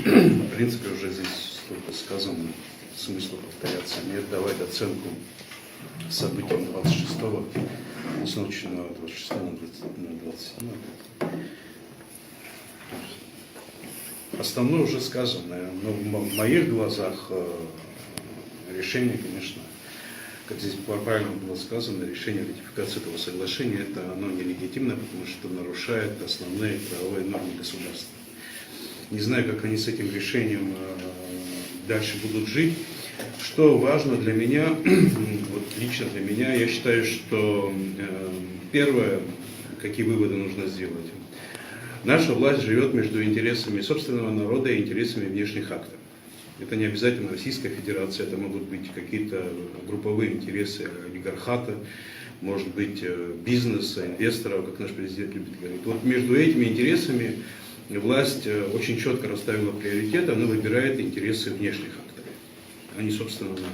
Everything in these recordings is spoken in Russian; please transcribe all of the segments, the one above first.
В принципе, уже здесь столько сказано, смысла повторяться. Мне давать оценку событиям 26-го, с ночи на 26 на 27. Основное уже сказано, но в моих глазах решение, конечно, как здесь правильно было сказано, решение ратификации этого соглашения, это оно нелегитимно, потому что нарушает основные правовые нормы государства. Не знаю, как они с этим решением дальше будут жить. Что важно для меня, вот лично для меня, я считаю, что первое, какие выводы нужно сделать. Наша власть живет между интересами собственного народа и интересами внешних акторов. Это не обязательно Российская Федерация, это могут быть какие-то групповые интересы олигархата, может быть бизнеса, инвесторов, как наш президент любит говорить. Вот между этими интересами власть очень четко расставила приоритеты, она выбирает интересы внешних акторов, а не собственного народа.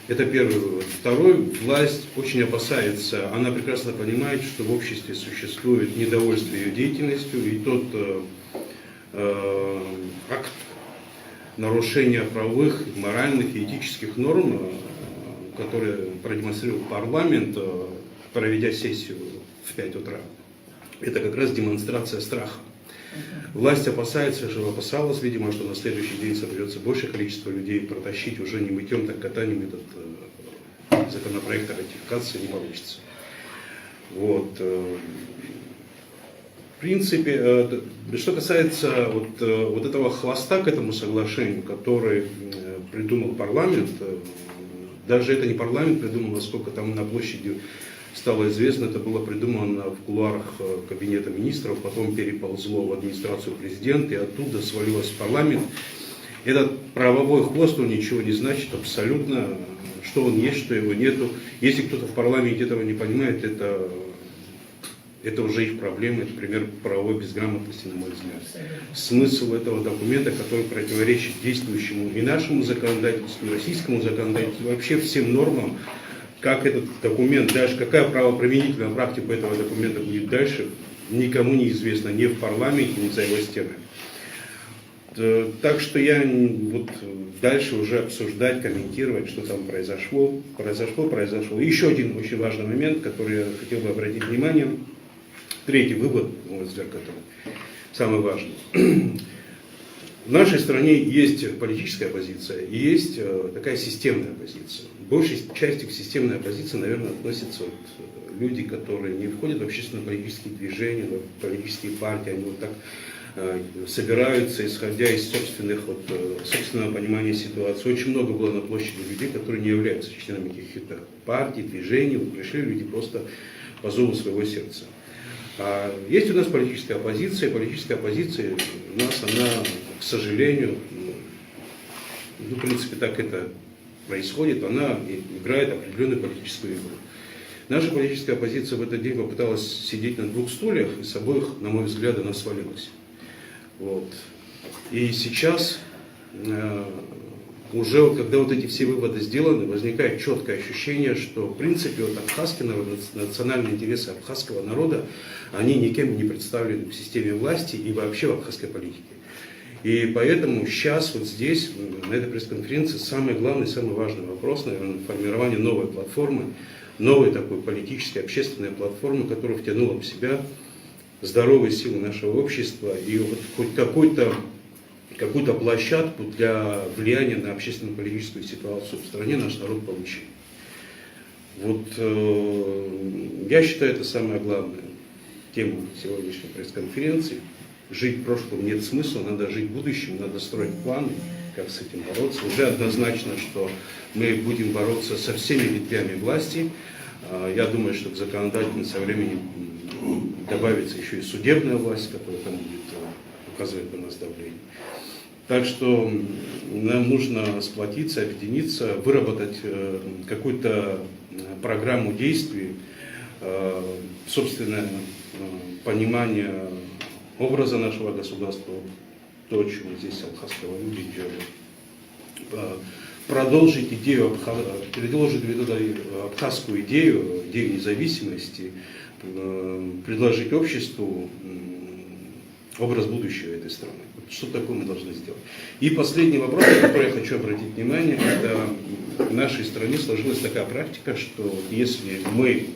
Это первый вывод. Второй, власть очень опасается, она прекрасно понимает, что в обществе существует недовольство ее деятельностью, и тот акт нарушения правовых, моральных и этических норм, который продемонстрировал парламент, проведя сессию в 5 утра, это как раз демонстрация страха. Власть опасалась, видимо, что на следующий день соберется большее количество людей, протащить уже не мытьем, так катанием этот законопроект о ратификации не получится. Вот. В принципе, что касается вот этого хвоста к этому соглашению, который придумал парламент, даже это не парламент придумал, насколько там на площади стало известно, это было придумано в кулуарах кабинета министров, потом переползло в администрацию президента и оттуда свалилось в парламент. Этот правовой хвост, он ничего не значит абсолютно, что он есть, что его нету. Если кто-то в парламенте этого не понимает, это уже их проблема, это пример правовой безграмотности, на мой взгляд. Смысл этого документа, который противоречит действующему и нашему законодательству, и российскому законодательству, и вообще всем нормам, как этот документ дальше, какая правоприменительная практика этого документа будет дальше, никому не известно, ни в парламенте, ни за его стенами. Так что я вот дальше уже обсуждать, комментировать, что там произошло. И еще один очень важный момент, который я хотел бы обратить внимание. Третий вывод, на мой взгляд, который самый важный. В нашей стране есть политическая оппозиция и есть такая системная оппозиция. Большей части к системной оппозиции, наверное, относятся люди, которые не входят в общественно-политические движения, в политические партии, они вот так собираются, исходя из собственного понимания ситуации. Очень много было на площади людей, которые не являются членами каких-то партий, движений, вот пришли люди просто по зову своего сердца. Есть у нас политическая оппозиция у нас, она, к сожалению, в принципе, так это происходит, она играет определенную политическую игру. Наша политическая оппозиция в этот день попыталась сидеть на двух стульях, и с обоих, на мой взгляд, она свалилась. Вот. И сейчас, уже когда вот эти все выводы сделаны, возникает четкое ощущение, что в принципе вот абхазский народ, национальные интересы абхазского народа, они никем не представлены в системе власти и вообще в абхазской политике. И поэтому сейчас вот здесь, на этой пресс-конференции, самый главный, самый важный вопрос, наверное, формирование новой платформы, новой такой политической, общественной платформы, которая втянула в себя здоровые силы нашего общества и вот хоть какую-то площадку для влияния на общественно-политическую ситуацию в стране наш народ получил. Вот я считаю, это самая главная тема сегодняшней пресс-конференции. Жить прошлым нет смысла, надо жить будущим, надо строить планы, как с этим бороться. Уже однозначно, что мы будем бороться со всеми ветвями власти. Я думаю, что к законодательной со временем добавится еще и судебная власть, которая там будет оказывать на нас давление. Так что нам нужно сплотиться, объединиться, выработать какую-то программу действий, собственное понимание образа нашего государства, то, чего здесь абхазского люди делают. Продолжить абхазскую идею независимости, предложить обществу образ будущего этой страны. Что такое мы должны сделать? И последний вопрос, на который я хочу обратить внимание, это в нашей стране сложилась такая практика, что если мы,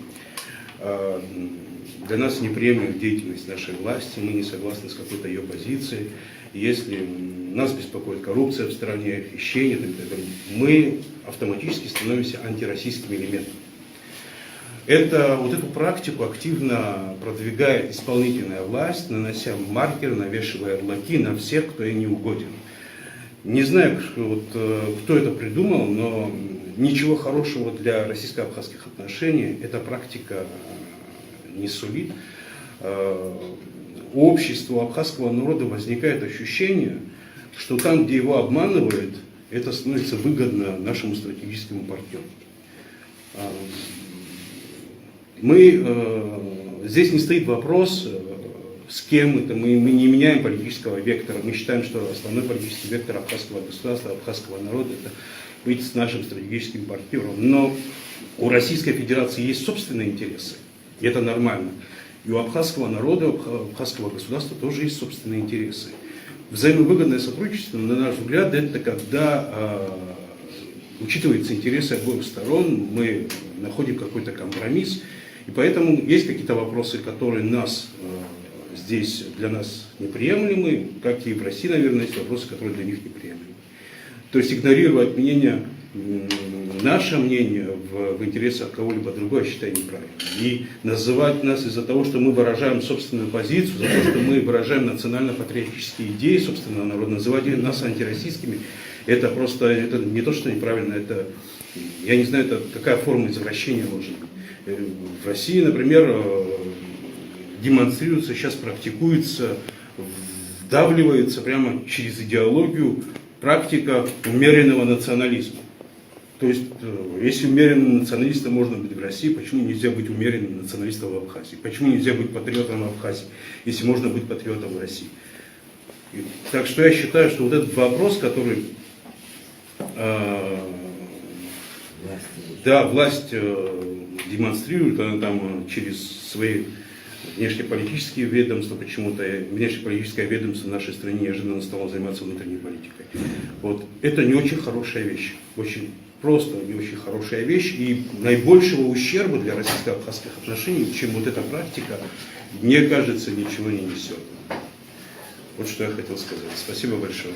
для нас неприемлема деятельность нашей власти, мы не согласны с какой-то ее позицией, если нас беспокоит коррупция в стране, хищение, мы автоматически становимся антироссийским элементом. Вот эту практику активно продвигает исполнительная власть, нанося маркеры, навешивая ярлыки на всех, кто ей не угоден. Не знаю, кто это придумал, но ничего хорошего для российско-абхазских отношений эта практика не сулит. У общества абхазского народа возникает ощущение, что там, где его обманывают, это становится выгодно нашему стратегическому партнеру. Здесь не стоит вопрос, с кем это, мы не меняем политического вектора. Мы считаем, что основной политический вектор абхазского государства, абхазского народа – это быть с нашим стратегическим партнером. Но у Российской Федерации есть собственные интересы, и это нормально. И у абхазского народа, у абхазского государства тоже есть собственные интересы. Взаимовыгодное сотрудничество, на наш взгляд, это когда учитываются интересы обоих сторон, мы находим какой-то компромисс. И поэтому есть какие-то вопросы, которые здесь для нас неприемлемы, как и в России, наверное, есть вопросы, которые для них неприемлемы. То есть игнорировать наше мнение в интересах кого-либо другого, я считаю неправильно. И называть нас из-за того, что мы выражаем собственную позицию, за то, что мы выражаем национально-патриотические идеи собственного народа, называть нас антироссийскими, это не то, что неправильно, я не знаю, какая форма извращения может быть. В России, например, демонстрируется, сейчас практикуется, вдавливается прямо через идеологию практика умеренного национализма. То есть, если умеренным националистом можно быть в России, почему нельзя быть умеренным националистом в Абхазии? Почему нельзя быть патриотом в Абхазии, если можно быть патриотом в России? Так что я считаю, что вот этот вопрос, который власть демонстрирует, она там через свои внешнеполитические ведомства, почему-то внешнеполитическое ведомство в нашей стране неожиданно стало заниматься внутренней политикой. Это не очень хорошая вещь, очень просто не очень хорошая вещь, и наибольшего ущерба для российско-абхазских отношений, чем вот эта практика, мне кажется, ничего не несет. Вот что я хотел сказать. Спасибо большое.